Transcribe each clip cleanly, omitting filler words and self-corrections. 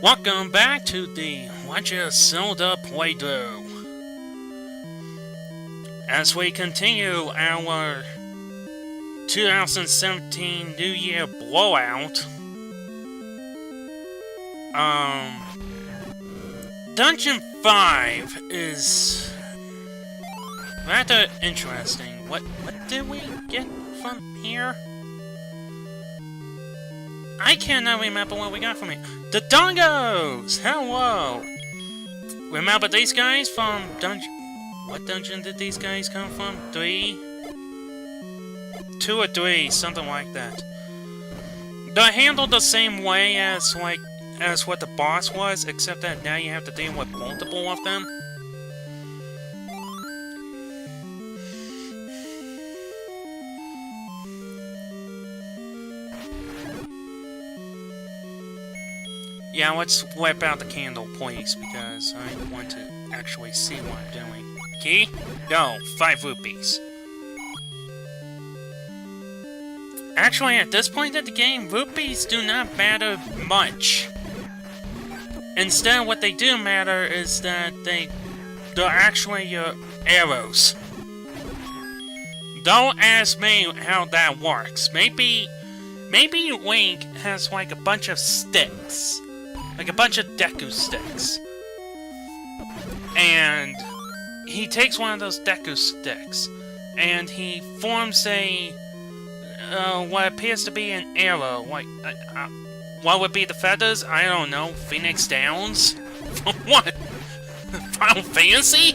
Welcome back to the Legend of Zelda playthrough. As we continue our 2017 New Year blowout, Dungeon 5 is rather interesting. What did we get from here? I cannot remember what we got from it. The Dongos! Hello! Remember these guys from dungeon... What dungeon did these guys come from? 3? 2 or 3, something like that. They're handled the same way as what the boss was, except that now you have to deal with multiple of them. Yeah, let's wipe out the candle, please, because I want to actually see what I'm doing. Key? Go. 5 rupees. Actually, at this point in the game, rupees do not matter much. Instead, what they do matter is that they're actually your arrows. Don't ask me how that works. Maybe Link has like a bunch of sticks. Like a bunch of Deku sticks. And he takes one of those Deku sticks and he forms a what appears to be an arrow. Like what would be the feathers? I don't know. Phoenix Downs? What? Final Fantasy?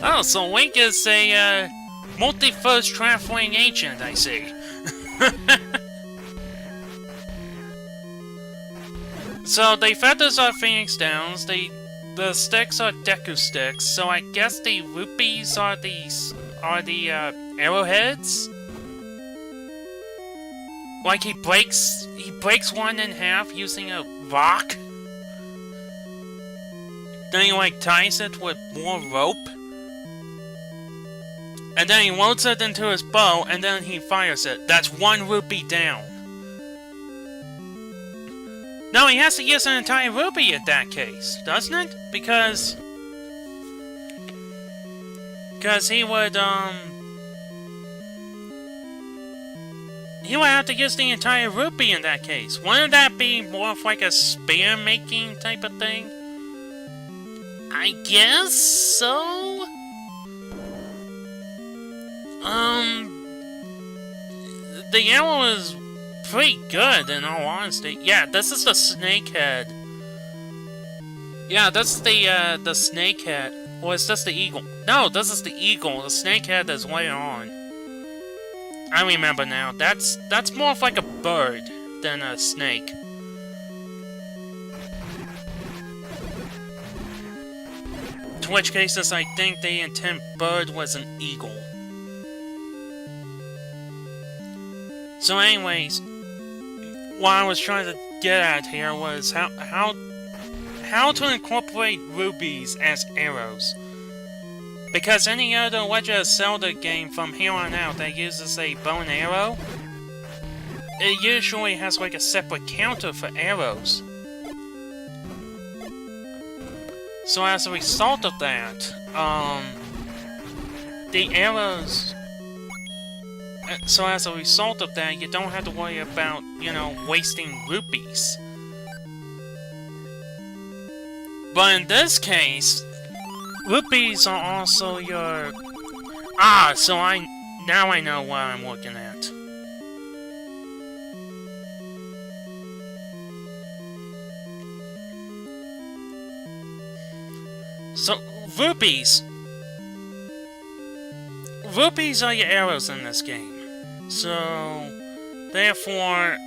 Oh, so Link is a multi-first traveling agent, I see. So the feathers are Phoenix Downs, the sticks are Deku sticks, so I guess the rupees are the arrowheads? Like he breaks one in half using a rock? Then he like ties it with more rope? And then he loads it into his bow and then he fires it. That's 1 rupee down. No, he has to use an entire rupee in that case, doesn't it? Because he would have to use the entire rupee in that case. Wouldn't that be more of like a spear making type of thing? I guess so. The arrow is pretty good, in all honesty. Yeah, this is the snake head. Yeah, that's the snake head. Or is this the eagle? No, this is the eagle. The snake head is later on. I remember now. That's more of like a bird than a snake. To which cases, I think the intent bird was an eagle. So anyways, what I was trying to get at here was how to incorporate rubies as arrows. Because any other Legend of Zelda game from here on out that uses a bow and arrow, it usually has like a separate counter for arrows. So as a result of that, the arrows... So as a result of that, you don't have to worry about, you know, wasting rupees. But in this case, rupees are also your... Ah, so now I know what I'm looking at. So, rupees. Rupees are your arrows in this game. So, therefore,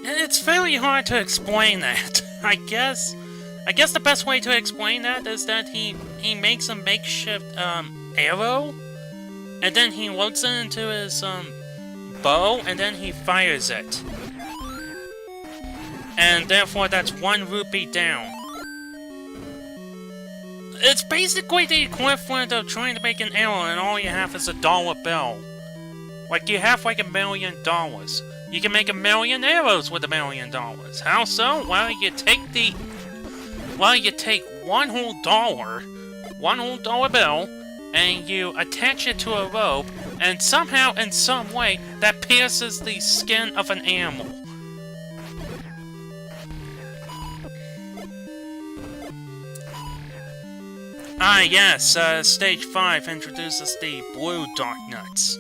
it's fairly hard to explain that. I guess the best way to explain that is that he makes a makeshift arrow, and then he loads it into his bow, and then he fires it. And therefore, that's 1 rupee down. It's basically the equivalent of trying to make an arrow and all you have is $1 bill. Like, you have like $1 million. You can make 1,000,000 arrows with $1,000,000. How so? Well, you take $1 bill, and you attach it to a rope, and somehow, in some way, that pierces the skin of an animal. Ah, yes, Stage 5 introduces the blue dark nuts.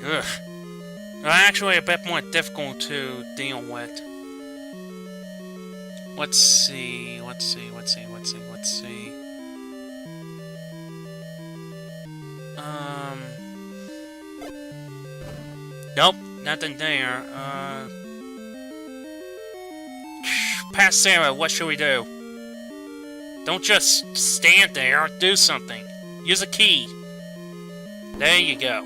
Ugh. They're actually a bit more difficult to deal with. Let's see. Nope, nothing there. Past Sarah, what should we do? Don't just stand there, do something. Use a key. There you go.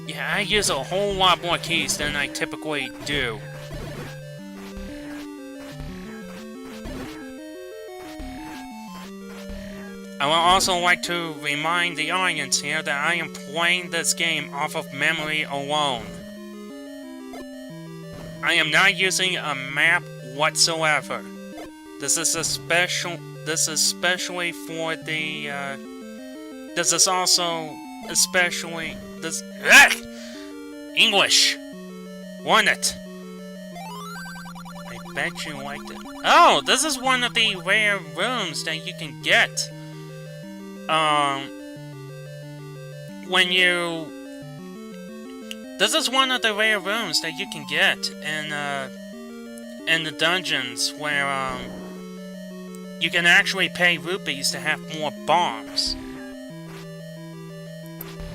Yeah, I use a whole lot more keys than I typically do. I would also like to remind the audience here that I am playing this game off of memory alone. I am not using a map whatsoever. This is especially for the, this is also especially, English! Won it! I bet you liked it. Oh, this is one of the rare rooms that you can get. This is one of the rare rooms that you can get in the dungeons where, you can actually pay rupees to have more bombs.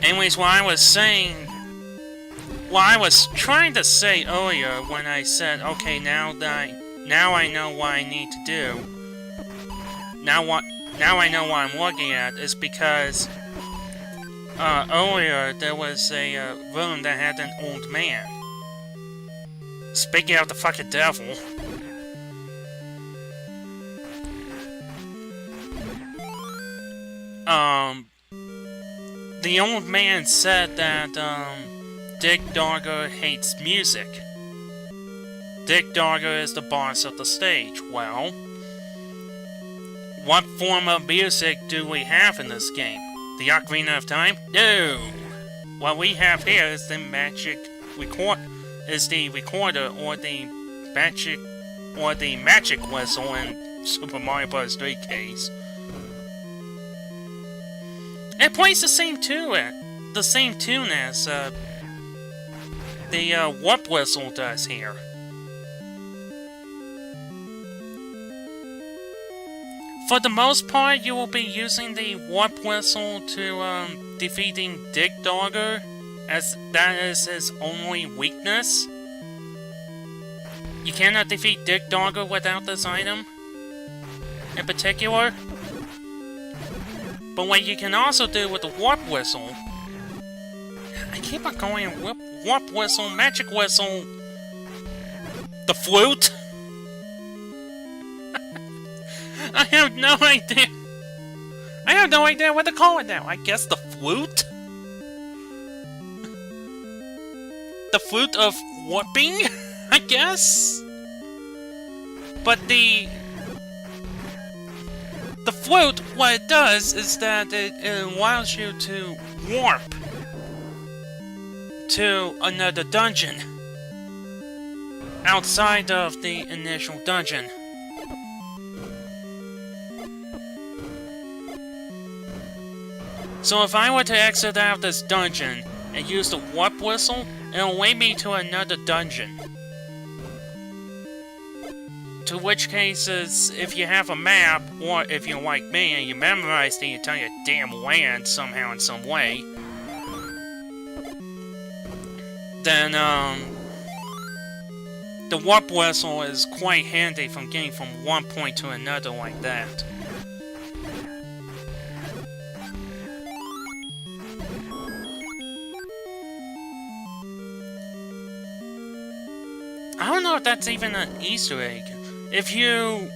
Anyways, what I was trying to say earlier when I said, okay, now I know what I need to do. Now I know what I'm looking at is because earlier there was a room that had an old man. Speaking of the fucking devil. The old man said that Dick Dogger hates music. Dick Dogger is the boss of the stage. Well, what form of music do we have in this game? The Ocarina of Time? No! What we have here is the recorder or the magic whistle in Super Mario Bros. 3 case. It plays the same tune as the warp whistle does here. For the most part, you will be using the warp whistle to defeating Dick Dogger, as that is his only weakness. You cannot defeat Dick Dogger without this item, in particular. But what you can also do with the warp whistle, I keep on going warp whistle, magic whistle, the flute. I have no idea. I have no idea what to call it now. I guess the flute? The flute of warping, I guess? But the flute, what it does is that it allows you to warp to another dungeon outside of the initial dungeon. So if I were to exit out this dungeon and use the warp whistle, it'll lead me to another dungeon. To which cases, if you have a map, or if you're like me and you memorize the entire damn land somehow in some way, then, the warp whistle is quite handy from getting from one point to another like that. I don't know if that's even an Easter egg. If you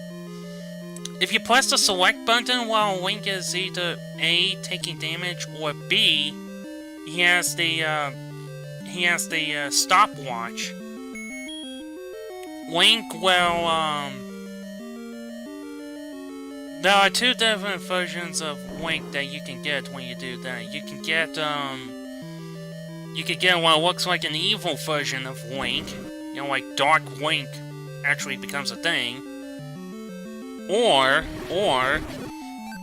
press the select button while Link is either A, taking damage, or B, he has the stopwatch. Link will, there are two different versions of Link that you can get when you do that. You can get what looks like an evil version of Link. You know, like Dark Link actually becomes a thing. Or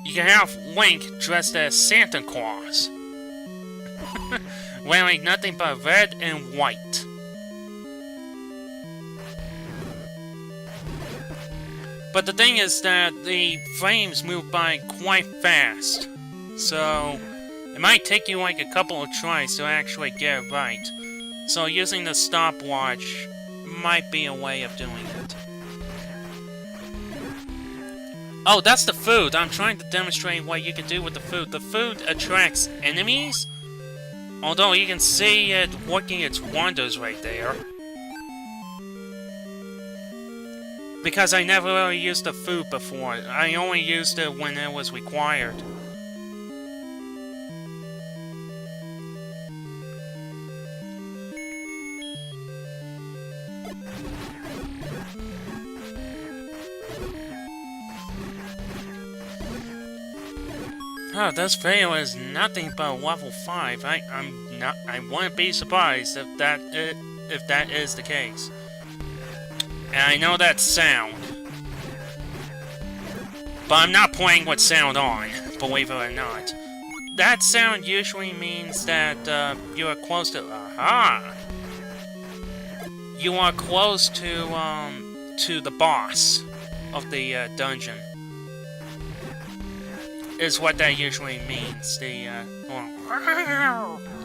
you can have Link dressed as Santa Claus. Wearing nothing but red and white. But the thing is that the frames move by quite fast, so it might take you like a couple of tries to actually get it right. So using the stopwatch might be a way of doing it. Oh, that's the food! I'm trying to demonstrate what you can do with the food. The food attracts enemies, although you can see it working its wonders right there. Because I never really used the food before. I only used it when it was required. Oh, this video is nothing but level 5. I wouldn't be surprised if that is the case. And I know that sound. But I'm not playing with sound on, believe it or not. That sound usually means that you are close to... Aha! You are close to the boss of the dungeon. Is what that usually means. The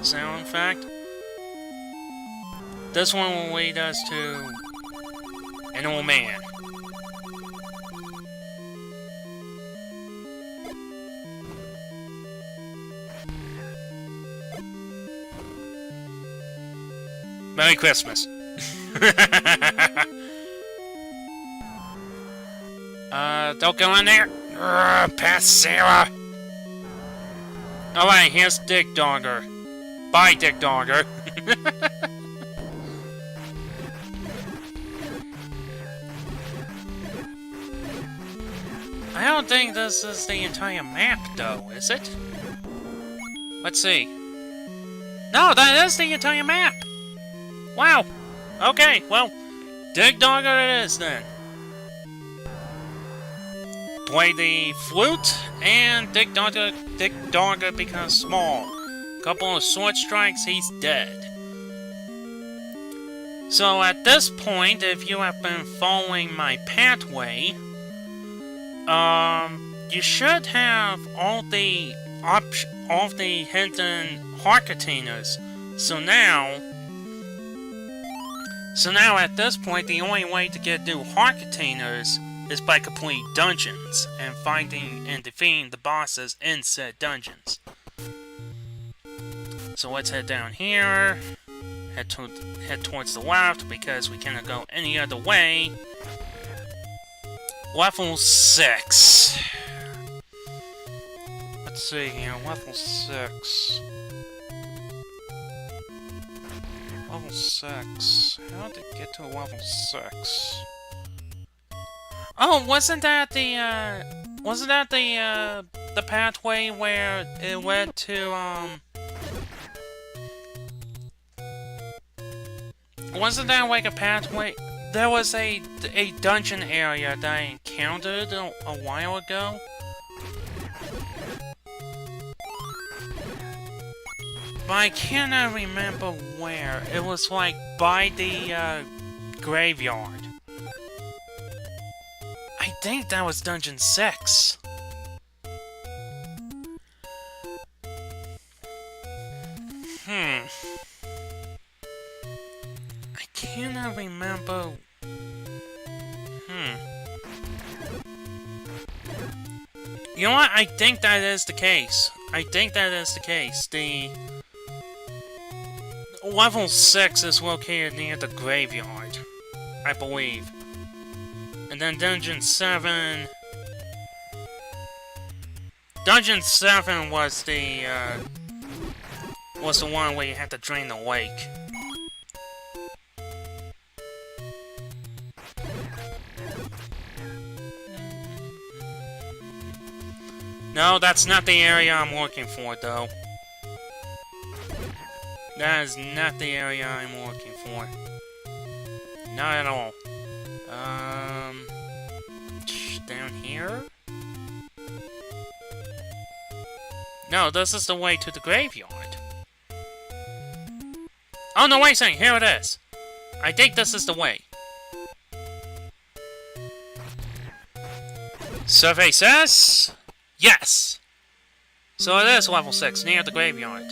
sound effect. This one will lead us to an old man. Merry Christmas. Don't go in there. Past Sarah. Alright, here's Dick Dogger. Bye, Dick Dogger. I don't think this is the entire map, though, is it? Let's see. No, that is the entire map! Wow! Okay, well, Dick Dogger it is, then. Play the flute, and Dick Dogger becomes small. Couple of sword strikes, he's dead. So at this point, if you have been following my pathway, you should have all the hidden heart containers. So now at this point, the only way to get new heart containers is by completing dungeons and finding and defeating the bosses in said dungeons. So let's head down here, head towards the left because we cannot go any other way. Level 6. Let's see here, level 6. Level 6. How to get to level 6? Oh, wasn't that the pathway where it led to, wasn't that like a pathway? There was a dungeon area that I encountered a while ago. But I cannot remember where. It was like by the graveyard. I think that was Dungeon 6. I cannot remember. You know what? I think that is the case. I think that is the case. The level 6 is located near the graveyard, I believe. And then Dungeon 7... Dungeon 7 was the one where you had to drain the lake. No, that's not the area I'm looking for, though. That is not the area I'm looking for. Not at all. Down here? No, this is the way to the graveyard. Oh, no, wait a second, here it is. I think this is the way. Survey says... yes! So it is level 6, near the graveyard.